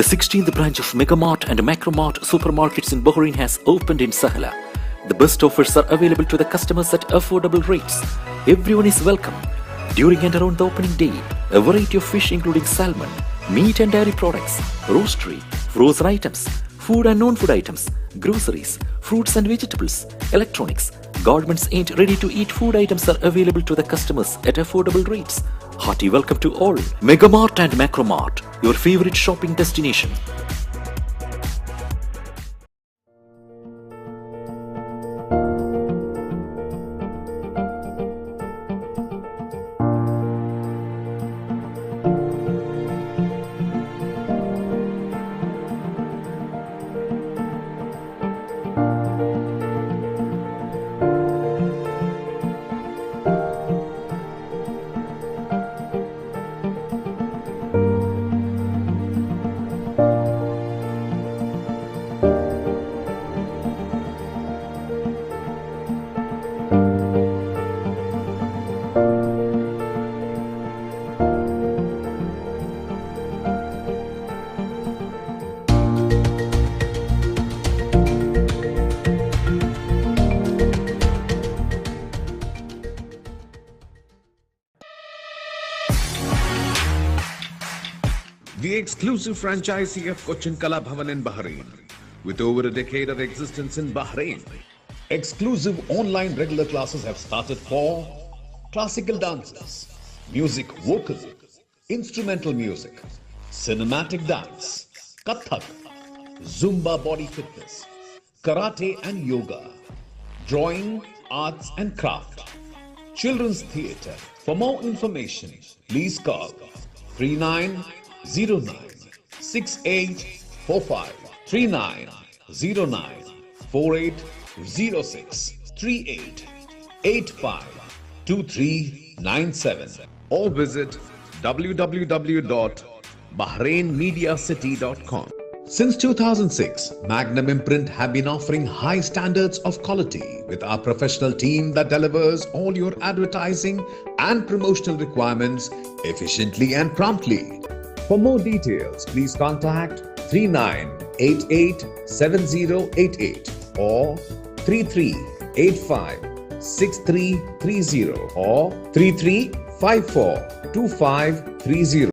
16th branch of Megamart and Macromart supermarkets in Bahrain has opened in Sahala. The best offers are available to the customers at affordable rates. Everyone is welcome. During and around the opening day, a variety of fish including salmon, meat and dairy products, roastery, frozen items, food and non-food items, groceries, fruits and vegetables, electronics, garments and ready-to-eat food items are available to the customers at affordable rates. Hearty welcome to all. Megamart and Macromart, your favorite shopping destination. The exclusive franchisee of Cochin Kala Bhavan in Bahrain, with over a decade of existence in Bahrain. Exclusive online regular classes have started for classical dances, music vocal, instrumental music, cinematic dance, Kathak, Zumba body fitness, karate and yoga, drawing, arts and craft, children's theatre. For more information, please call 3909 6845 3909 4806 3885 2397 or visit www.bahrainmediacity.com. Since 2006, Magnum Imprint have been offering high standards of quality with our professional team that delivers all your advertising and promotional requirements efficiently and promptly. For more details, please contact 39887088 or 33856330 or 33542530.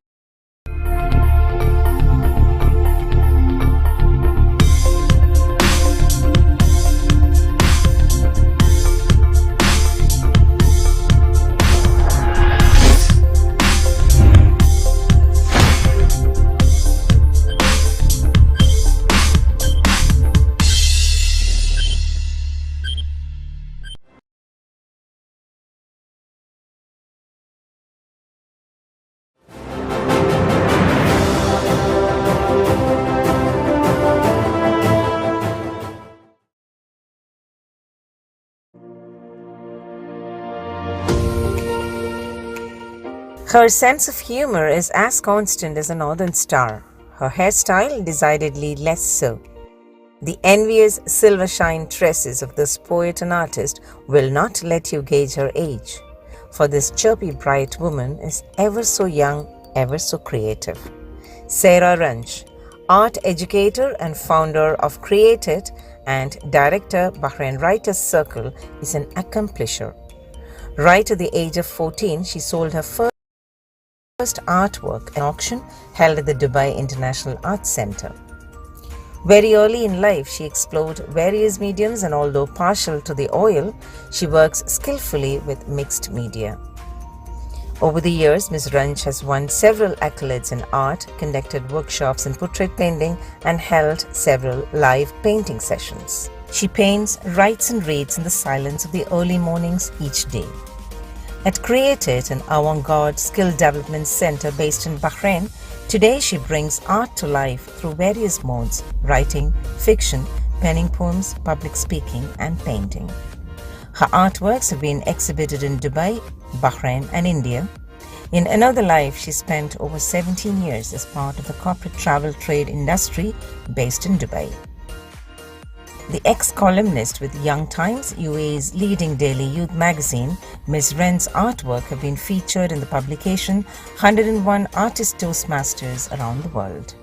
Her sense of humor is as constant as a northern star. Her hairstyle decidedly less so. The envious silver shine tresses of this poet and artist will not let you gauge her age, for this chirpy bright woman is ever so young, ever so creative. Saira Ranj, art educator and founder of Creatit and director Bahrain Writers Circle, is an accomplisher. Right at the age of 14, she sold her first artwork at an auction held at the Dubai International Arts Center. Very early in life, she explored various mediums, and although partial to the oil, she works skillfully with mixed media. Over the years, Ms. Ranj has won several accolades in art, conducted workshops in portrait painting, and held several live painting sessions. She paints, writes and reads in the silence of the early mornings each day. At Creatit, an avant-garde skill development center based in Bahrain, today she brings art to life through various modes: writing, fiction, penning poems, public speaking and painting. Her artworks have been exhibited in Dubai, Bahrain and India. In another life, she spent over 17 years as part of the corporate travel trade industry based in Dubai. The ex-columnist with Young Times, UAE's leading daily youth magazine, Ms. Ranj's artwork have been featured in the publication 101 Artist Toastmasters around the world.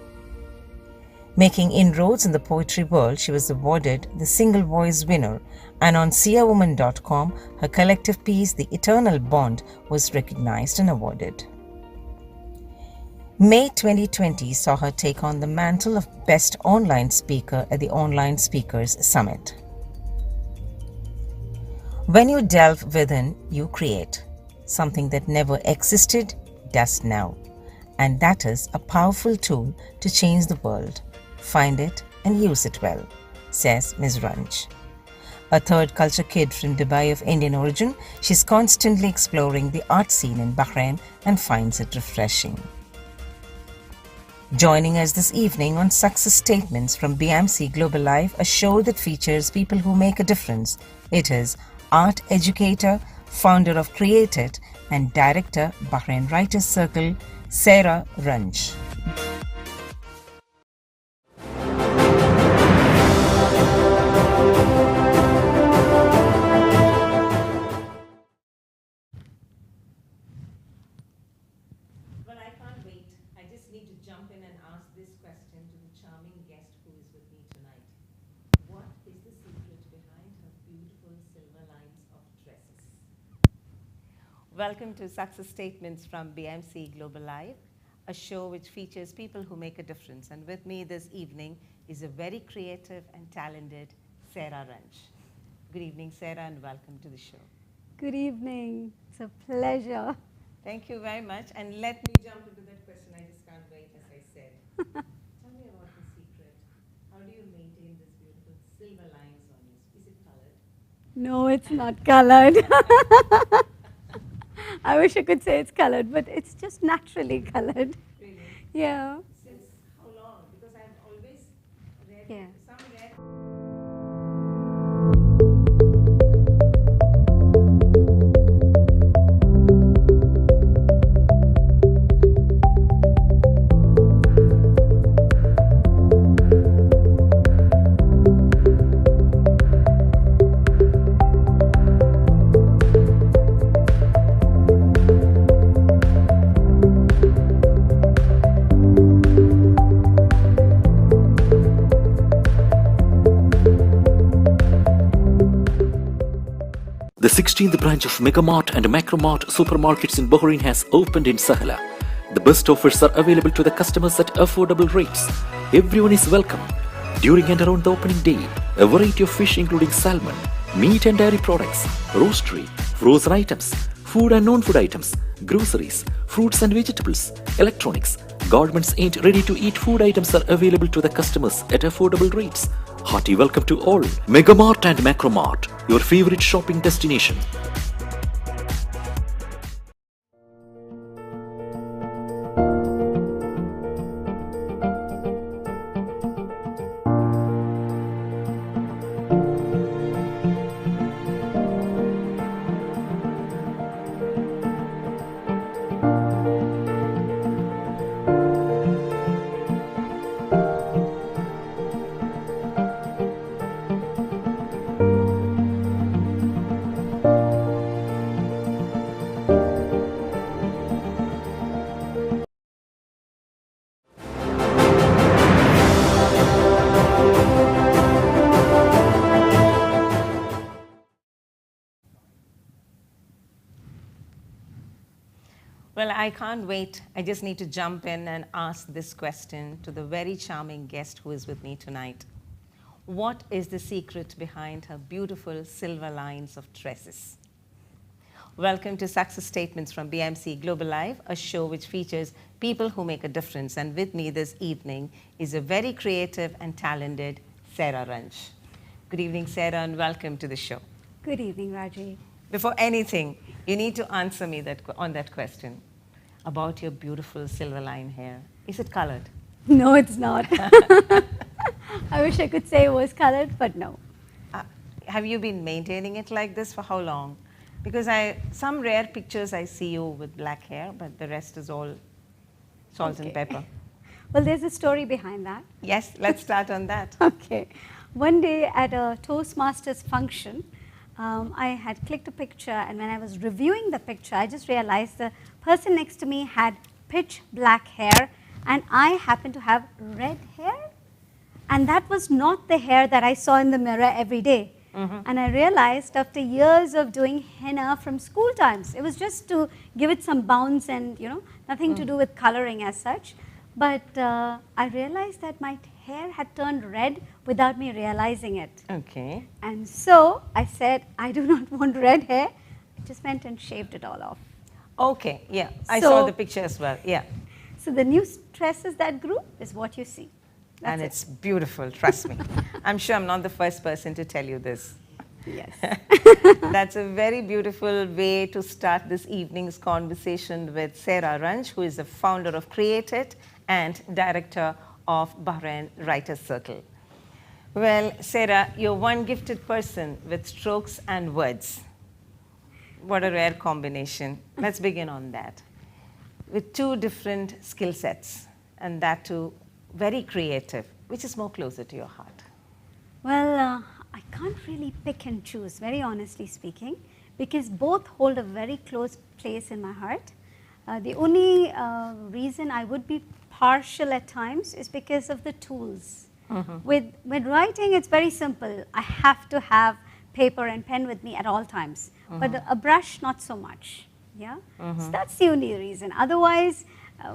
Making inroads in the poetry world, she was awarded the Single Voice winner, and on seerwoman.com, her collective piece, The Eternal Bond, was recognized and awarded. May 2020 saw her take on the mantle of Best Online Speaker at the Online Speakers Summit. When you delve within, you create. Something that never existed does now. And that is a powerful tool to change the world. Find it and use it well, says Ms. Ranj. A third culture kid from Dubai of Indian origin, she's constantly exploring the art scene in Bahrain and finds it refreshing. Joining us this evening on Success Statements from BMC Global Live, a show that features people who make a difference. It is art educator, founder of Creatit, and director, Bahrain Writers Circle, Saira Ranj. Well, I can't wait. I just need to jump in and ask this question to the charming guest who is with me tonight. What is the secret behind her beautiful silver lines of dresses? Welcome to Success Statements from BMC Global Live, a show which features people who make a difference. And with me this evening is a very creative and talented Saira Ranj. Good evening, Saira, and welcome to the show. Good evening. It's a pleasure. Thank you very much. And let me jump into that question. I just can't wait, as I said. Tell me about the secret. How do you maintain this beautiful silver lines on you? Is it colored? No, it's not colored. I wish I could say it's colored, but it's just naturally colored. Really? Yeah. Since how long? Because I've always read Yeah. some read. The 16th branch of Megamart and Macromart supermarkets in Bahrain has opened in Sahla. The best offers are available to the customers at affordable rates. Everyone is welcome. During and around the opening day, a variety of fish including salmon, meat and dairy products, roastery, frozen items, food and non-food items, groceries, fruits and vegetables, electronics, garments and ready-to-eat food items are available to the customers at affordable rates. Hearty welcome to all. Megamart and Macromart, your favorite shopping destination. Well, I can't wait. I just need to jump in and ask this question to the very charming guest who is with me tonight. What is the secret behind her beautiful silver lines of tresses? Welcome to Success Statements from BMC Global Live, a show which features people who make a difference. And with me this evening is a very creative and talented Saira Ranj. Good evening, Saira, and welcome to the show. Good evening, Raji. Before anything, you need to answer me on that question about your beautiful silver line hair. Is it colored? No, it's not. I wish I could say it was colored, but no. Have you been maintaining it like this for how long? Because some rare pictures I see you with black hair, but the rest is all salt and pepper. Well, there's a story behind that. Yes, let's start on that. Okay. One day at a Toastmasters function, I had clicked a picture, and when I was reviewing the picture, I just realized the person next to me had pitch black hair, and I happened to have red hair. And that was not the hair that I saw in the mirror every day. And I realized after years of doing henna from school times, it was just to give it some bounce and, you know, nothing to do with coloring as such. But I realized that my hair had turned red without me realizing it. Okay. And so I said, I do not want red hair. I just went and shaved it all off. Okay, yeah. I So- saw the picture as well, yeah. So the new tresses that grew is what you see. That's And it. it's beautiful, trust me. I'm sure I'm not the first person to tell you this. Yes. That's a very beautiful way to start this evening's conversation with Saira Ranj, who is the founder of Creatit and director of Bahrain Writers Circle. Well, Saira, you're one gifted person with strokes and words. What a rare combination. Let's begin on that. With two different skill sets, and that too very creative. Which is more closer to your heart? Well, I can't really pick and choose, very honestly speaking, because both hold a very close place in my heart. The only reason I would be partial at times is because of the tools. With writing, it's very simple. I have to have paper and pen with me at all times, but a brush, not so much. Yeah, so that's the only reason. Otherwise,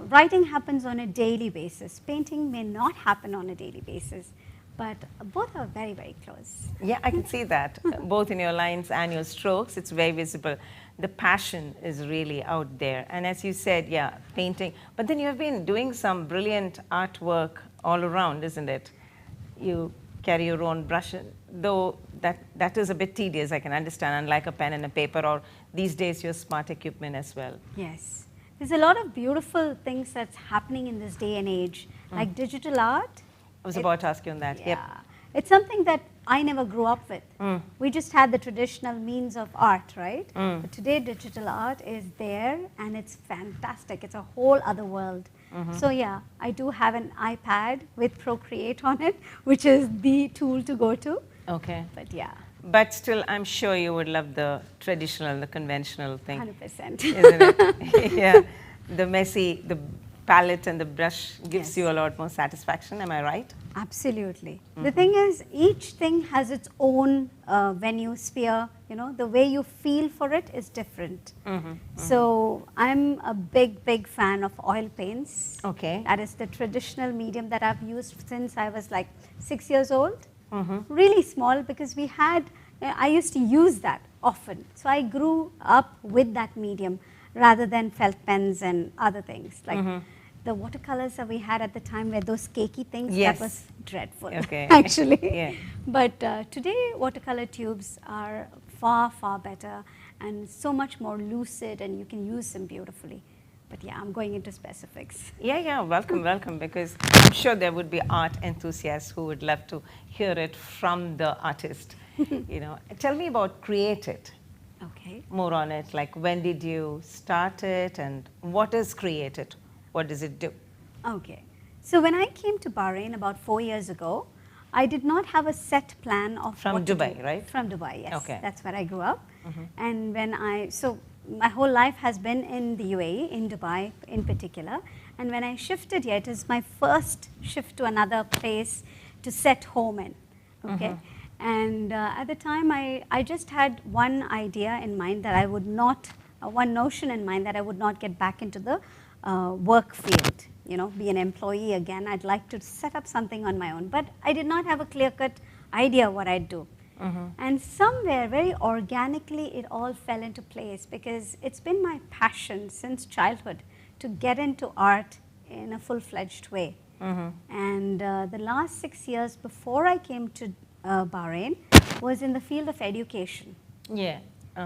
writing happens on a daily basis. Painting may not happen on a daily basis, but both are very, very close. Yeah, I can see that. Both in your lines and your strokes, it's very visible. The passion is really out there. And as you said, yeah, painting. But then you have been doing some brilliant artwork all around, isn't it? You carry your own brush, though that is a bit tedious, I can understand, unlike a pen and a paper, or these days your smart equipment as well. Yes. There's a lot of beautiful things that's happening in this day and age, like digital art. I was about to ask you on that. Yeah. Yep. It's something that I never grew up with. We just had the traditional means of art, right? But today digital art is there and it's fantastic. It's a whole other world. So yeah, I do have an iPad with Procreate on it, which is the tool to go to. Okay. But yeah, But still, I'm sure you would love the traditional, the conventional thing, 100%. isn't it? Yeah. The messy, the palette and the brush gives Yes. you a lot more satisfaction. Am I right? Absolutely. The thing is, each thing has its own venue, sphere. You know, the way you feel for it is different. So I'm a big, big fan of oil paints. Okay. That is the traditional medium that I've used since I was like 6 years old. Really small, because we had, I used to use that often. So I grew up with that medium rather than felt pens and other things. Like the watercolors that we had at the time were those cakey things. Yes. That was dreadful, Okay. actually. Yeah. But today watercolor tubes are far, far better and so much more lucid, and you can use them beautifully. But yeah, I'm going into specifics. Yeah, yeah, welcome, welcome, because I'm sure there would be art enthusiasts who would love to hear it from the artist. You know, tell me about Creatit, Okay. more on it, like when did you start it and what is Creatit? What does it do? Okay. So when I came to Bahrain about 4 years ago, I did not have a set plan of From what to Dubai, do. right? From Dubai, yes. Okay. That's where I grew up. And when so my whole life has been in the UAE, in Dubai in particular. And when I shifted here, it is my first shift to another place to set home in. Okay. And at the time, I just had one idea in mind that I would not, one notion in mind that I would not get back into the work field, you know, be an employee again. I'd like to set up something on my own, but I did not have a clear-cut idea what I'd do. And somewhere very organically it all fell into place, because it's been my passion since childhood to get into art in a full-fledged way. And the last 6 years before I came to Bahrain was in the field of education. Yeah.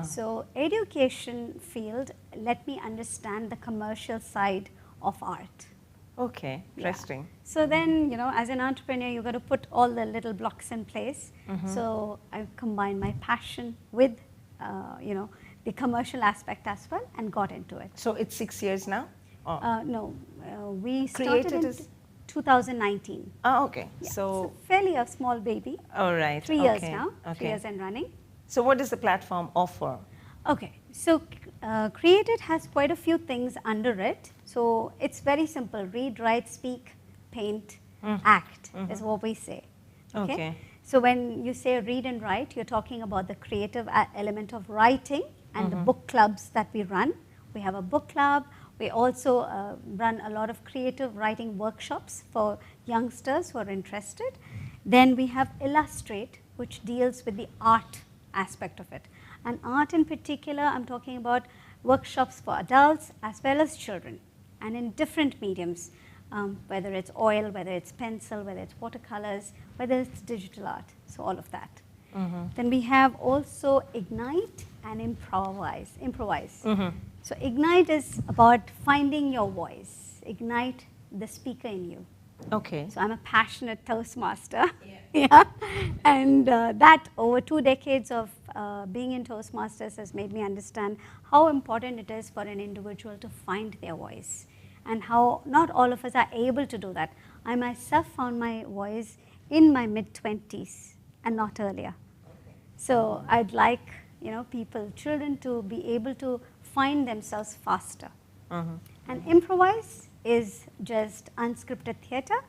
So education field let me understand the commercial side of art. Okay, Yeah. interesting. So then, you know, as an entrepreneur, you got to put all the little blocks in place. So I combined my passion with, you know, the commercial aspect as well, and got into it. So it's 6 years now? Oh, No, we started Creatit in is- 2019. Okay. Yeah, So, fairly a small baby. all right. 3 years okay, now, Okay. 3 years and running. So what does the platform offer? Okay, so Creatit has quite a few things under it. So it's very simple: read, write, speak, paint, act is what we say. Okay. So when you say read and write, you're talking about the creative element of writing and the book clubs that we run. We have a book club. We also run a lot of creative writing workshops for youngsters who are interested. Then we have Illustrate, which deals with the art aspect of it. And art in particular, I'm talking about workshops for adults as well as children, and in different mediums, whether it's oil, whether it's pencil, whether it's watercolors, whether it's digital art, so all of that. Then we have also Ignite and Improvise. So Ignite is about finding your voice, ignite the speaker in you. Okay. So I'm a passionate Toastmaster. Yeah. And that over 2 decades of being in Toastmasters has made me understand how important it is for an individual to find their voice, and how not all of us are able to do that. I myself found my voice in my mid-20s and not earlier. So I'd like, people, children to be able to find themselves faster. And Improvise is just unscripted theatre.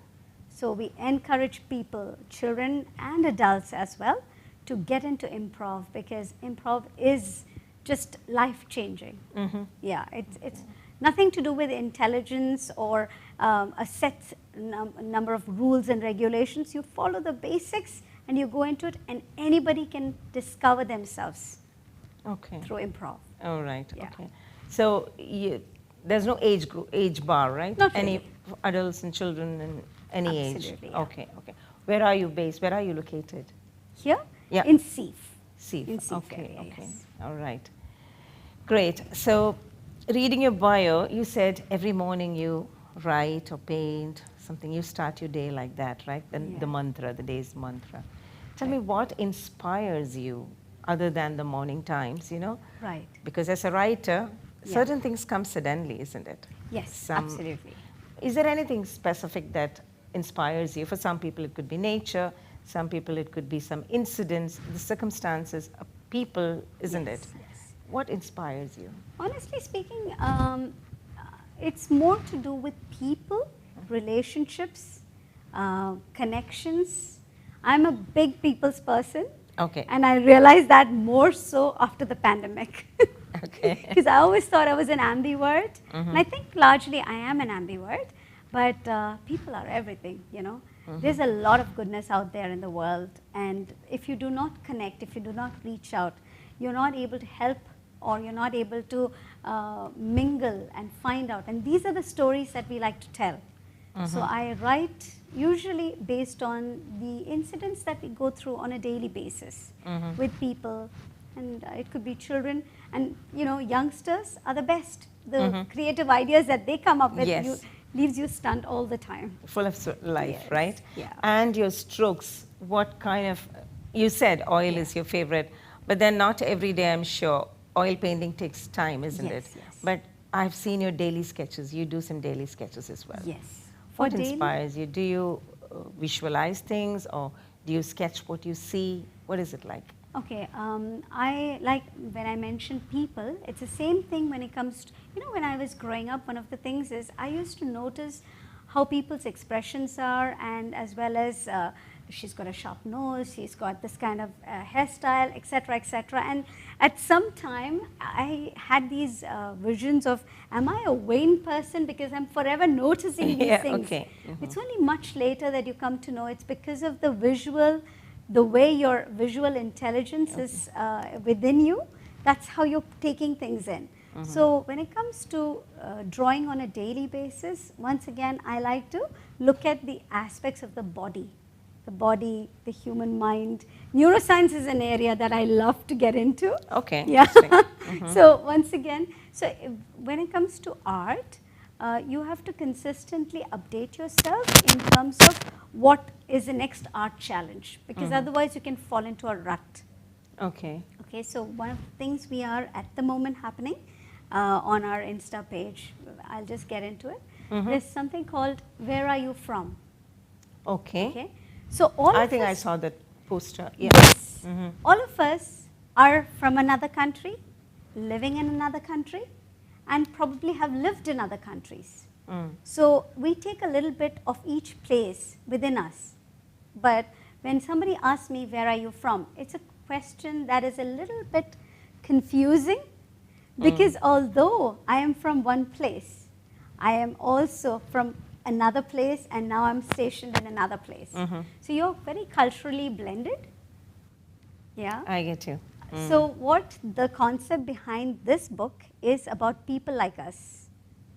So we encourage people, children and adults as well, to get into improv, because improv is just life-changing. Yeah, it's nothing to do with intelligence or a set number of rules and regulations. You follow the basics and you go into it, and anybody can discover themselves through improv. All right. Yeah. Okay. So there's no age bar, right? Not Any really. adults and children in any age. Absolutely, yeah. Okay. Okay. Where are you based? Where are you located? Here? Yeah. In Seif. Seif. In Seif Okay. area, Okay. yes. All right. Great. So, reading your bio, you said every morning you write or paint something. You start your day like that, right? The mantra, the day's mantra. Tell me, what inspires you other than the morning times? Right. Because as a writer, certain things come suddenly, isn't it? Yes, absolutely. Is there anything specific that inspires you? For some people, it could be nature. Some people, it could be some incidents, the circumstances, people, isn't it? Yes. What inspires you? Honestly speaking, it's more to do with people, relationships, connections. I'm a big people's person. Okay. And I realized that more so after the pandemic. Okay. Because I always thought I was an ambivert. And I think largely I am an ambivert. But people are everything, There's a lot of goodness out there in the world. And if you do not connect, if you do not reach out, you're not able to help, or you're not able to mingle and find out. And these are the stories that we like to tell. So I write usually based on the incidents that we go through on a daily basis with people, and it could be children, and youngsters are the best. The creative ideas that they come up with leaves you stunned all the time. Full of life, Yes. right? Yeah. And your strokes, what kind of, you said oil is your favorite, but then not every day, I'm sure. Oil painting takes time, isn't it? Yes. But I've seen your daily sketches. You do some daily sketches as well. Yes. What inspires you? Do you visualize things, or do you sketch what you see? What is it like? Okay, I like when I mentioned people, it's the same thing when it comes to, when I was growing up, one of the things is I used to notice how people's expressions are, and as well as she's got a sharp nose, she's got this kind of hairstyle, etc., etc. And at some time, I had these visions of, am I a vain person? Because I'm forever noticing these things. Okay. It's only much later that you come to know it's because of the visual, the way your visual intelligence is within you. That's how you're taking things in. So when it comes to drawing on a daily basis, once again, I like to look at the aspects of the body, the human mind. Neuroscience is an area that I love to get into. Okay. Yeah. So once again, when it comes to art, you have to consistently update yourself in terms of what is the next art challenge, because otherwise you can fall into a rut. Okay. Okay, so one of the things we are at the moment happening on our Insta page, I'll just get into it. There's something called Where Are You From? Okay. Okay, so all I of think us, I saw that poster. Yeah. yes, all of us are from another country, living in another country, and probably have lived in other countries. So we take a little bit of each place within us. But when somebody asks me, where are you from? It's a question that is a little bit confusing, because although I am from one place, I am also from another place, and now I'm stationed in another place. So you're very culturally blended. Yeah. I get you. So what the concept behind this book is about people like us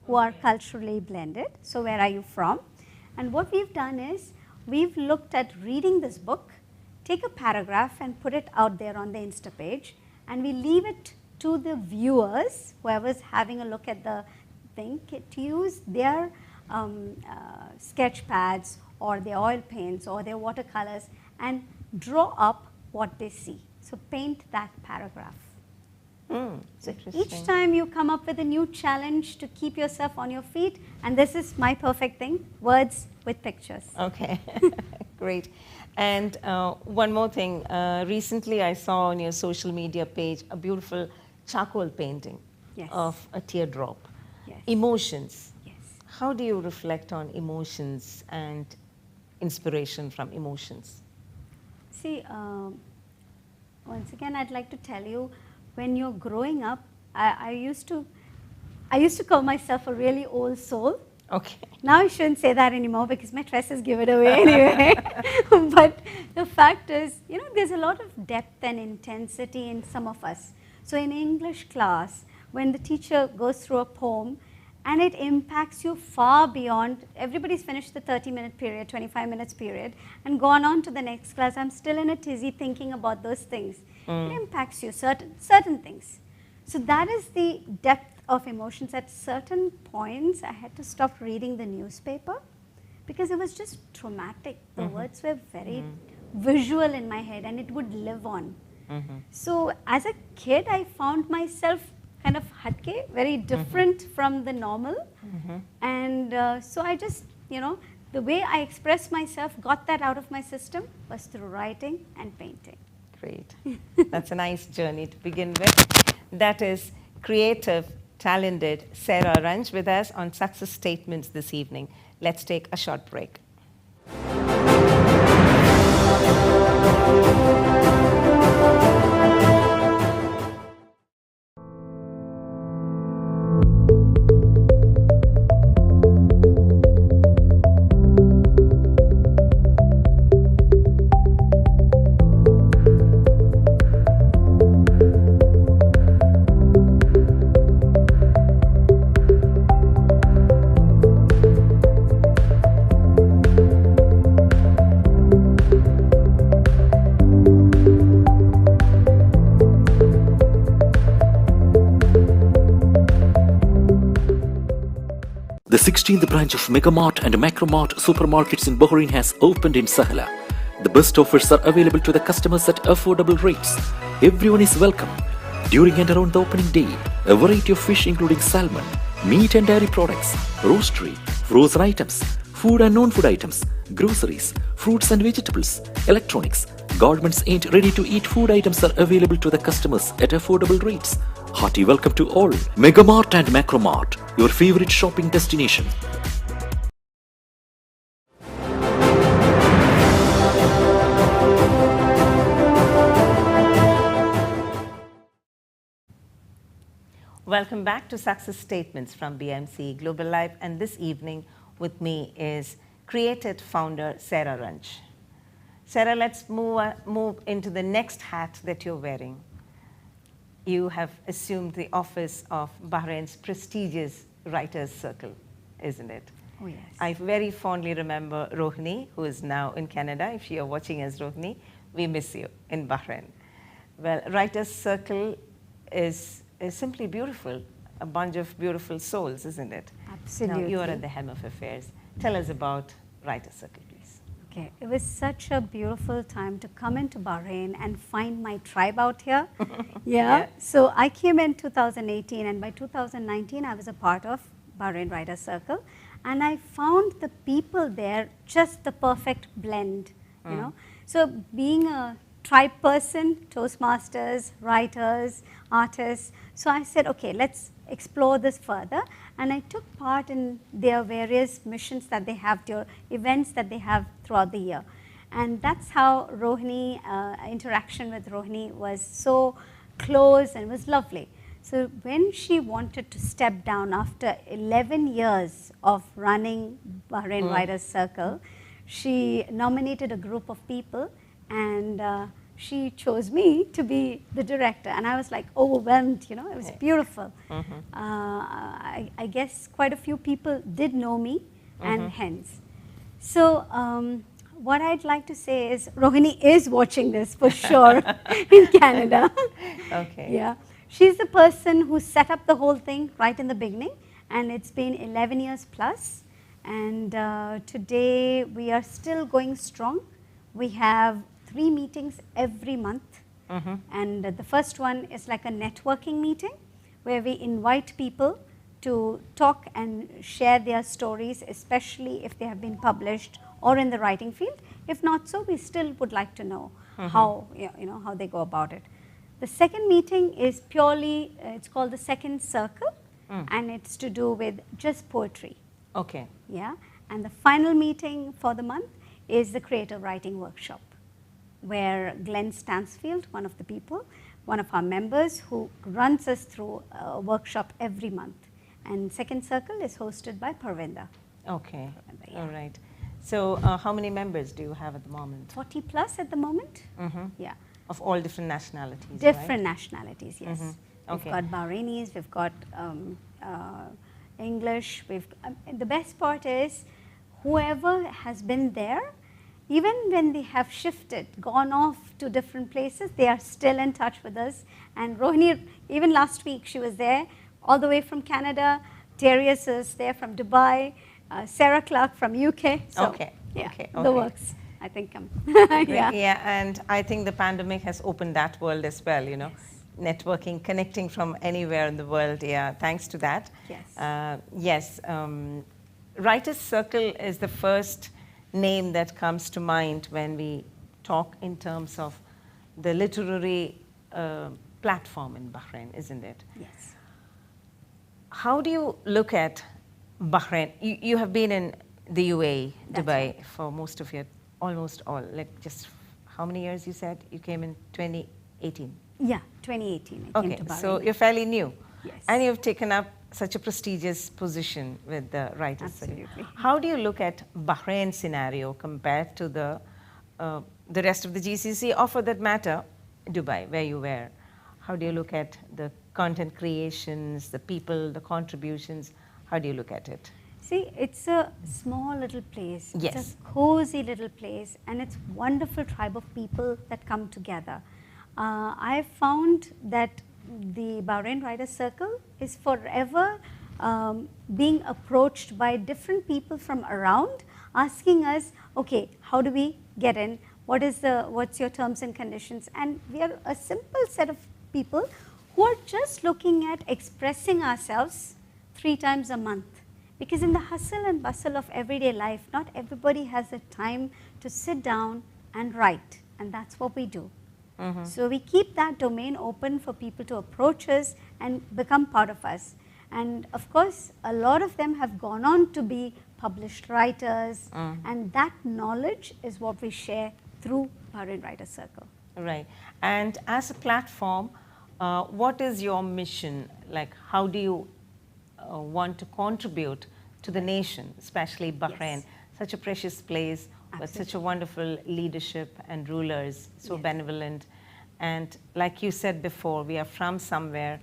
who are culturally blended. So where are you from? And what we've done is we've looked at reading this book, take a paragraph and put it out there on the Insta page, and we leave it to the viewers, whoever's having a look at the thing, to use their sketch pads or their oil paints or their watercolors and draw up what they see. So paint that paragraph. So each time you come up with a new challenge to keep yourself on your feet, and this is my perfect thing, words with pictures. Okay, great. And one more thing, recently I saw on your social media page a beautiful charcoal painting of a teardrop. Yes. Emotions. Yes. How do you reflect on emotions and inspiration from emotions? See, once again, I'd like to tell you, when you're growing up, I used to call myself a really old soul. Okay. Now I shouldn't say that anymore because my dresses give it away anyway. But the fact is, you know, there's a lot of depth and intensity in some of us. So in English class, when the teacher goes through a poem and it impacts you far beyond, everybody's finished the 30-minute period, 25 minutes period, and gone on to the next class. I'm still in a tizzy thinking about those things. It impacts you, certain things. So that is the depth of emotions. At certain points, I had to stop reading the newspaper because it was just traumatic. The words were very visual in my head, and it would live on. So as a kid, I found myself kind of hatke, very different from the normal. And so I just, you know, the way I expressed myself, got that out of my system was through writing and painting. Great. That's a nice journey to begin with. That is creative, talented Saira Ranj with us on Success Statements this evening. Let's take a short break. The 16th branch of Megamart and Macromart supermarkets in Bahrain has opened in Sahla. The best offers are available to the customers at affordable rates. Everyone is welcome. During and around the opening day, a variety of fish including salmon, meat and dairy products, roastery, frozen items, food and non-food items, groceries, fruits and vegetables, electronics, garments and ready-to-eat food items are available to the customers at affordable rates. Hearty welcome to all. Megamart and Macromart, your favorite shopping destination. Welcome back to Success Statements from BMC Global Live, and this evening with me is Creatit founder Saira Ranj. Saira, let's move into the next hat that you're wearing. You have assumed the office of Bahrain's prestigious Writers' Circle, isn't it? Oh, yes. I very fondly remember Rohini, who is now in Canada. If you are watching us, Rohini, we miss you in Bahrain. Well, Writers' Circle is simply beautiful, a bunch of beautiful souls, isn't it? Absolutely. Now, you are at the helm of affairs. Tell us about Writers' Circle, please. Okay, it was such a beautiful time to come into Bahrain and find my tribe out here. Yeah. So I came in 2018, and by 2019 I was a part of Bahrain Writers' Circle, and I found the people there just the perfect blend, you know. So being a tribe person, Toastmasters, writers, artists. So I said, okay, let's explore this further. And I took part in their various missions that they have, their events that they have throughout the year. And that's how Rohini, interaction with Rohini was so close and was lovely. So when she wanted to step down after 11 years of running Bahrain Writers Circle, she nominated a group of people, and she chose me to be the director. And I was like overwhelmed, you know, it was beautiful. I guess quite a few people did know me, and hence. So what I'd like to say is Rohini is watching this for sure in Canada. Okay. Yeah. She's the person who set up the whole thing right in the beginning, and it's been 11 years plus. And today we are still going strong. We have 3 meetings every month. And the first one is like a networking meeting where we invite people to talk and share their stories, especially if they have been published or in the writing field. If not so, we still would like to know how, you know, how they go about it. The second meeting is purely, it's called the second circle, and it's to do with just poetry. Okay. Yeah. And the final meeting for the month is the creative writing workshop, where Glenn Stansfield, one of the people, one of our members who runs us through a workshop every month. And second circle is hosted by Parvinder. Okay. Yeah. All right. So how many members do you have at the moment? 40 plus at the moment. Yeah. Of all different nationalities, Different nationalities, yes. Okay. We've got Bahrainis, we've got English. The best part is whoever has been there, even when they have shifted, gone off to different places, they are still in touch with us. And Rohini, even last week, she was there all the way from Canada. Darius is there from Dubai. Sarah Clark from UK. So, Okay. yeah, Okay. the works. I think Yeah, and I think the pandemic has opened that world as well, you know. Networking, connecting from anywhere in the world, yeah, thanks to that. Yes. Writers Circle is the first name that comes to mind when we talk in terms of the literary platform in Bahrain, isn't it? Yes. How do you look at Bahrain? You have been in the UAE, That's Dubai, right. for most of your, almost all, like just how many years you said? You came in 2018? Yeah, 2018 I came to Bahrain. So you're fairly new. Yes. And you've taken up such a prestigious position with the Writers Circle. Absolutely. How do you look at Bahrain scenario compared to the rest of the GCC, or for that matter, Dubai, where you were? How do you look at the content creations, the people, the contributions? How do you look at it? See, it's a small little place. Yes. It's a cozy little place, and it's wonderful tribe of people that come together. I found that the Bahrain Writers Circle is forever being approached by different people from around, asking us, okay, how do we get in? What's your terms and conditions? And we are a simple set of people who are just looking at expressing ourselves 3 times a month. Because in the hustle and bustle of everyday life, not everybody has the time to sit down and write, and that's what we do. So we keep that domain open for people to approach us and become part of us. And of course, a lot of them have gone on to be published writers, and that knowledge is what we share through Bahrain Writers Circle. Right. And as a platform, what is your mission? Like, how do you want to contribute to the nation, especially Bahrain, such a precious place with such a wonderful leadership and rulers, so benevolent. And like you said before, we are from somewhere,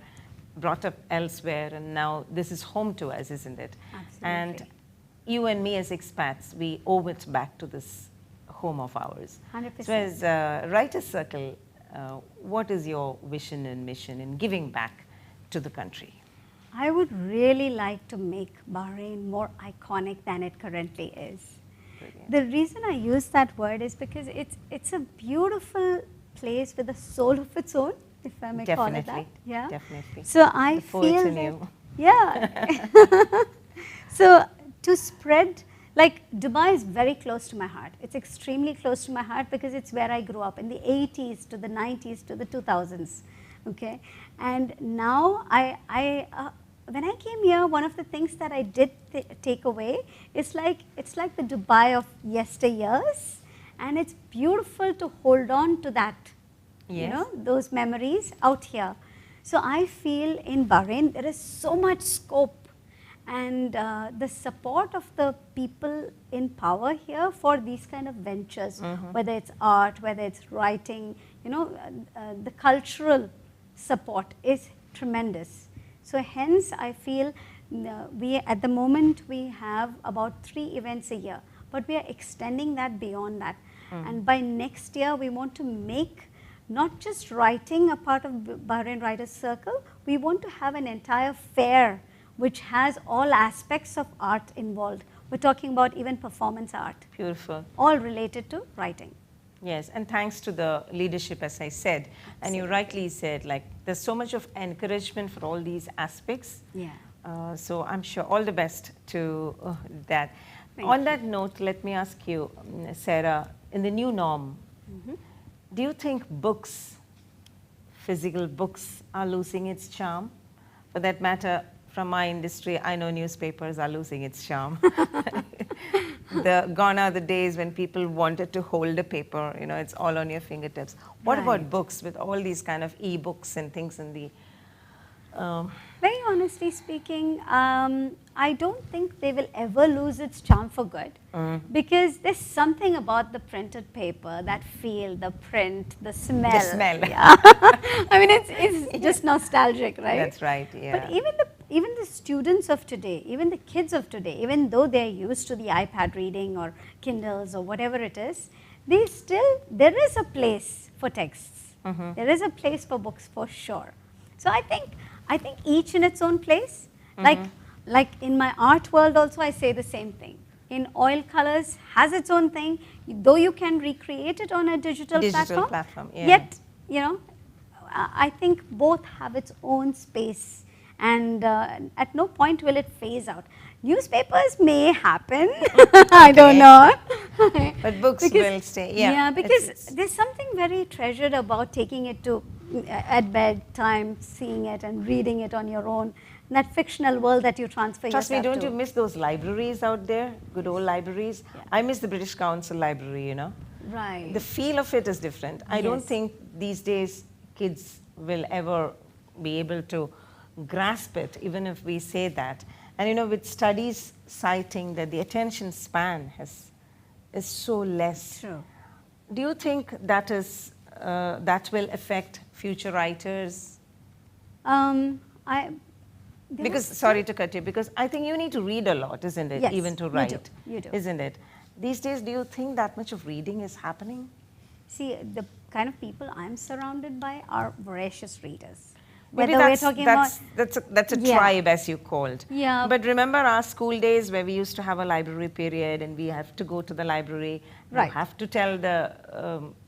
brought up elsewhere, and now this is home to us, isn't it? Absolutely. And you and me as expats, we owe it back to this home of ours. 100%. So as Writers Circle, what is your vision and mission in giving back to the country? I would really like to make Bahrain more iconic than it currently is. Brilliant. The reason I use that word is because it's a beautiful place with a soul of its own, if I may call it that. Definitely. Yeah. Definitely. So I The poet feel in that, you. yeah. So to spread Like Dubai is very close to my heart. It's extremely close to my heart because it's where I grew up in the 80s to the 90s to the 2000s. Okay, and now when I came here, one of the things that I did take away is like it's like the Dubai of yesteryears, and it's beautiful to hold on to that. Yes. You know, those memories out here. So I feel in Bahrain there is so much scope, and the support of the people in power here for these kind of ventures, whether it's art, whether it's writing, you know, the cultural support is tremendous. So hence I feel we at the moment we have about 3 events a year, but we are extending that beyond that. And by next year we want to make not just writing a part of Bahrain Writers Circle, we want to have an entire fair which has all aspects of art involved. We're talking about even performance art. Beautiful. All related to writing. Yes, and thanks to the leadership, as I said. And you rightly said, like, there's so much of encouragement for all these aspects. Yeah. So I'm sure all the best to that. Thank On you. that note, let me ask you, Saira, in the new norm, do you think books, physical books, are losing its charm? For that matter, from my industry, I know newspapers are losing its charm. Gone are the days when people wanted to hold a paper, you know, it's all on your fingertips. What about Right. books with all these kind of e-books and things in the... Very honestly speaking, I don't think they will ever lose its charm for good, because there's something about the printed paper, that feel, the print, the smell. The smell. Yeah. I mean, it's just nostalgic, right? That's right, yeah. But even the students of today, even the kids of today, even though they're used to the iPad reading or Kindles or whatever it is, there is a place for texts. There is a place for books for sure. So I think each in its own place. Like in my art world also, I say the same thing. In oil colors has its own thing, though you can recreate it on a digital platform. Yeah. Yet, you know, I think both have its own space, and at no point will it phase out. Newspapers may happen, I don't know. But books will stay. Yeah, because there's something very treasured about taking it to at bedtime, seeing it and reading it on your own. That fictional world that you transfer Trust me, yourself don't to. you miss those libraries out there? Good old libraries. Yeah. I miss the British Council library, you know. Right. The feel of it is different. I don't Yes. think these days kids will ever be able to grasp it, even if we say that. And you know, with studies citing that the attention span is so less. True. Do you think that will affect future writers? Because, sorry to cut you, because I think you need to read a lot, isn't it? Yes, Even to you do, write, you do. isn't it? These days, do you think that much of reading is happening? See, the kind of people I'm surrounded by are voracious readers. Maybe Whether that's a Yeah. tribe, as you called. Yeah. But remember our school days where we used to have a library period and we have to go to the library. Right. You have to tell the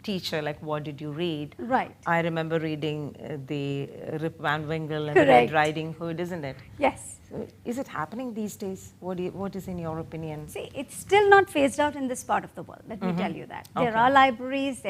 teacher, like, what did you read? Right. I remember reading the Rip Van Winkle and the Correct. Red Riding Hood, isn't it? Yes. So is it happening these days? What is in your opinion? See, it's still not phased out in this part of the world. Let me tell you that. There Okay. are libraries.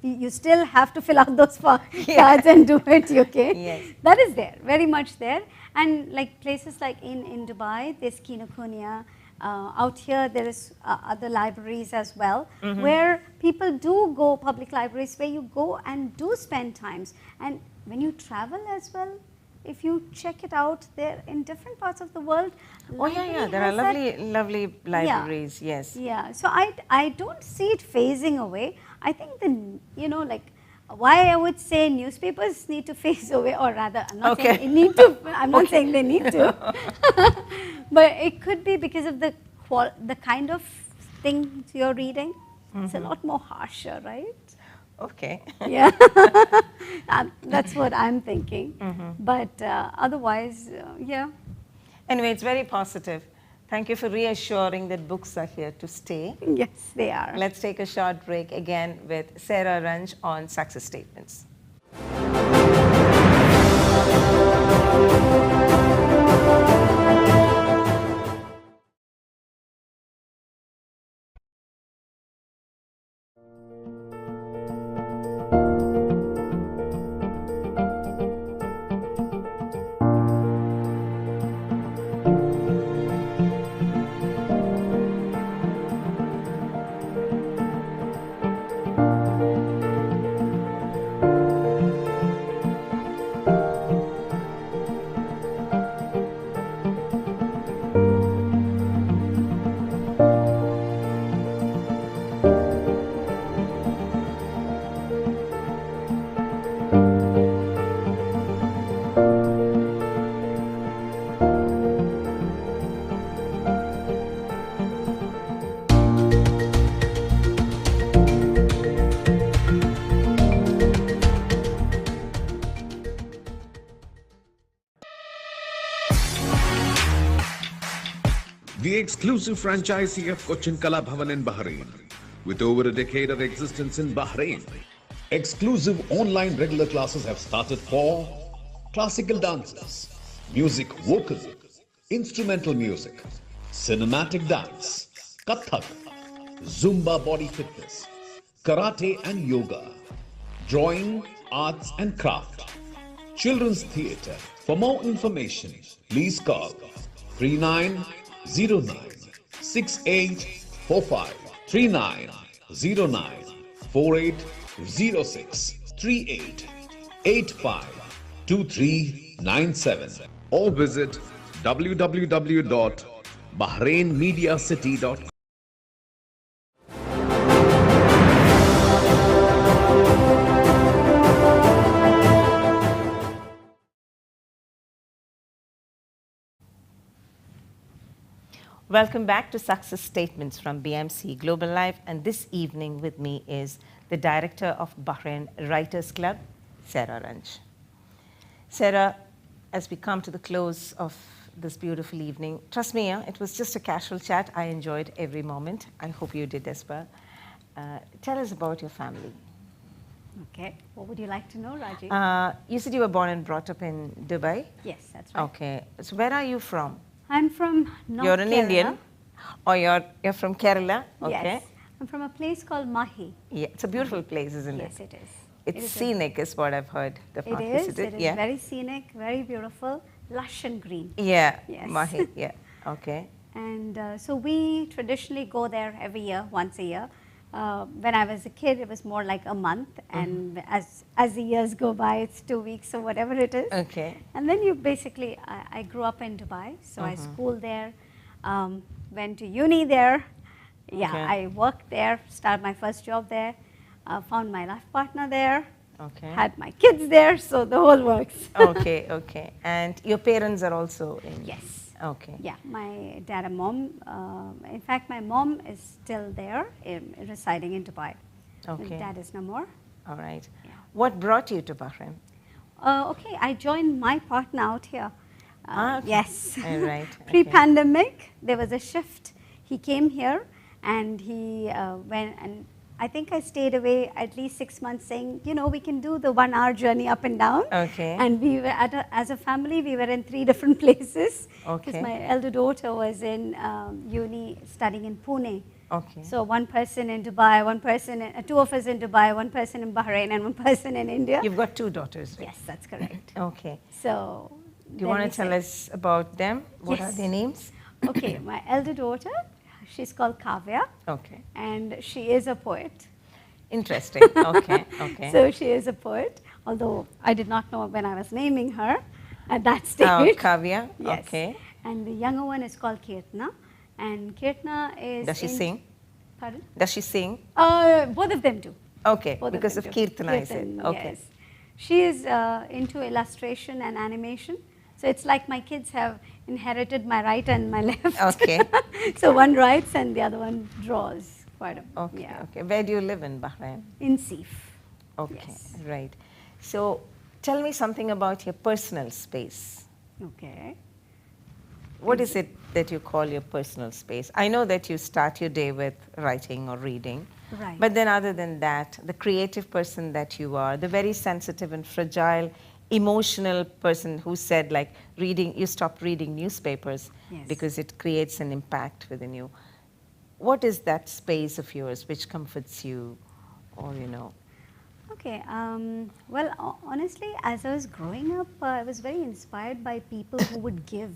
You still have to fill out those cards and do it. Okay. Yes. That is there, very much there. And like places like in Dubai, there's Kinokuniya. Out here, there is other libraries as well, where people do go, public libraries, where you go and do spend times. And when you travel as well, if you check it out, they're in different parts of the world. Oh yeah, there are lovely libraries. Yes. Yeah, so I don't see it phasing away. I think why I would say newspapers need to phase away, or rather, I'm not saying they need to. I'm not saying they need to, but it could be because of the kind of things you're reading. It's a lot more harsher, right? Okay. Yeah, that's what I'm thinking. But otherwise, yeah. Anyway, it's very positive. Thank you for reassuring that books are here to stay. Yes, they are. Let's take a short break again with Saira Ranj on success statements. exclusive franchisee of Cochin Kala Bhavan in Bahrain. With over a decade of existence in Bahrain, exclusive online regular classes have started for classical dances, music vocal, instrumental music, cinematic dance, Kathak, Zumba body fitness, karate and yoga, drawing, arts and craft, children's theatre. For more information, please call 3909 6845 3909 4806 3885 2397 or visit www.bahrainmediacity.com. Welcome back to Success Statements from BMC Global Live, and this evening with me is the Director of Bahrain Writers Club, Saira Ranj. Saira, as we come to the close of this beautiful evening, trust me, it was just a casual chat. I enjoyed every moment. I hope you did as well. Tell us about your family. Okay. What would you like to know, Raji? You said you were born and brought up in Dubai? Yes, that's right. Okay. So where are you from? I'm from North You're an Kerala. Indian? Or you're from Kerala? Okay. Yes. I'm from a place called Mahi. Yeah, it's a beautiful place, isn't it? Yes, it is. It's scenic, is what I've heard. It is very scenic, very beautiful, lush and green. Yeah, Yes. Mahi, yeah, okay. And so we traditionally go there every year, once a year. When I was a kid, it was more like a month, and as the years go by, it's 2 weeks or whatever it is. Okay. And then you basically, I grew up in Dubai, so I schooled there, went to uni there. Yeah, Okay. I worked there, started my first job there, found my life partner there, Okay. had my kids there, so the whole works. Okay, okay. And your parents are also in? Yes. Okay. Yeah, my dad and mom, in fact, my mom is still there, residing in Dubai. Okay. My dad is no more. All right. Yeah. What brought you to Bahrain? Okay, I joined my partner out here. Okay. Yes. All right. Okay. Pre-pandemic, there was a shift. He came here and he went, and I think I stayed away at least 6 months saying, you know, we can do the 1 hour journey up and down. Okay. And we were, as a family, we were in 3 different places. Okay. Because my elder daughter was in uni studying in Pune. Okay. So one person in Dubai, two of us in Dubai, one person in Bahrain and one person in India. You've got 2 daughters, right? Yes, that's correct. Okay. So Do you want to tell us about them? What are Yes. their names? Okay, my elder daughter, she's called Kavya, Okay. and she is a poet. Interesting. Okay, okay. So she is a poet, although I did not know when I was naming her at that stage. Oh, Kavya? Yes. Okay. And the younger one is called Kirtna, and Kirtna is. Does she sing? Pardon? Does she sing? Both of them do. Okay, Both because them of do. Kirtana, I said. Kirtan, Okay. Yes. She is into illustration and animation. So it's like my kids have inherited my right and my left. Okay. So one writes and the other one draws. Quite a, Okay, yeah. okay. Where do you live in Bahrain? In Sif. Okay, Yes. right. So tell me something about your personal space. Okay. What is it that you call your personal space? I know that you start your day with writing or reading. Right. But then other than that, the creative person that you are, the very sensitive and fragile, emotional person who said like reading, you stopped reading newspapers Yes. because it creates an impact within you. What is that space of yours which comforts you or, you know? Okay. Well, honestly, as I was growing up, I was very inspired by people who would give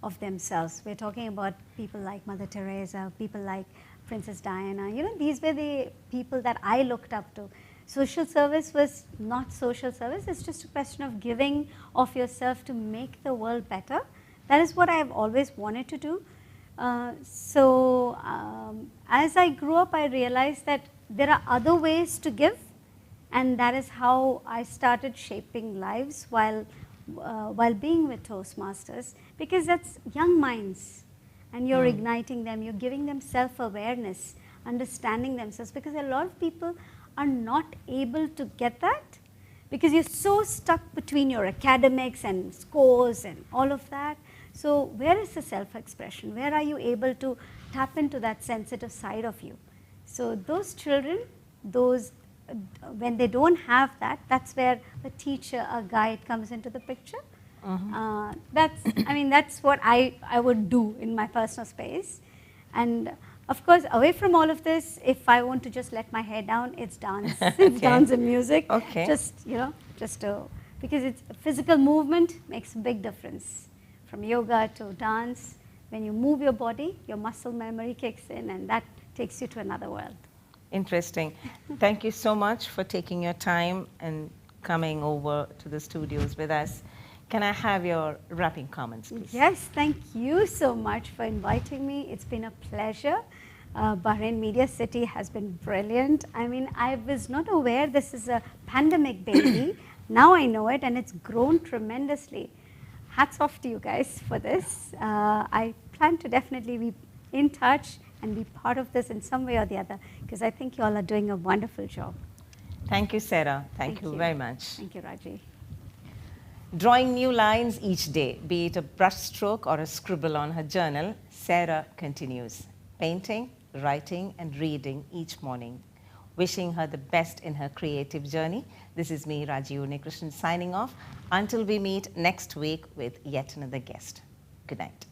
of themselves. We're talking about people like Mother Teresa, people like Princess Diana. You know, these were the people that I looked up to. Social service was not social service. It's just a question of giving of yourself to make the world better. That is what I have always wanted to do. As I grew up, I realized that there are other ways to give, and that is how I started shaping lives while being with Toastmasters, because that's young minds, and you're igniting them, you're giving them self-awareness, understanding themselves, because a lot of people are not able to get that because you're so stuck between your academics and scores and all of that. So where is the self-expression? Where are you able to tap into that sensitive side of you? So those children, when they don't have that, that's where a teacher, a guide comes into the picture. That's what I would do in my personal space. And of course, away from all of this, if I want to just let my hair down, it's dance. It's dance and music. Because it's physical movement makes a big difference. From yoga to dance, when you move your body, your muscle memory kicks in, and that takes you to another world. Interesting. Thank you so much for taking your time and coming over to the studios with us. Can I have your wrapping comments, please? Yes, thank you so much for inviting me. It's been a pleasure. Bahrain Media City has been brilliant. I mean, I was not aware this is a pandemic baby. Now I know it, and it's grown tremendously. Hats off to you guys for this. I plan to definitely be in touch and be part of this in some way or the other, because I think you all are doing a wonderful job. Thank you, Saira. Thank you very much. Thank you, Raji. Drawing new lines each day, be it a brushstroke or a scribble on her journal, Saira continues, painting, writing, and reading each morning. Wishing her the best in her creative journey. This is me, Raji Unnikrishnan, signing off until we meet next week with yet another guest. Good night.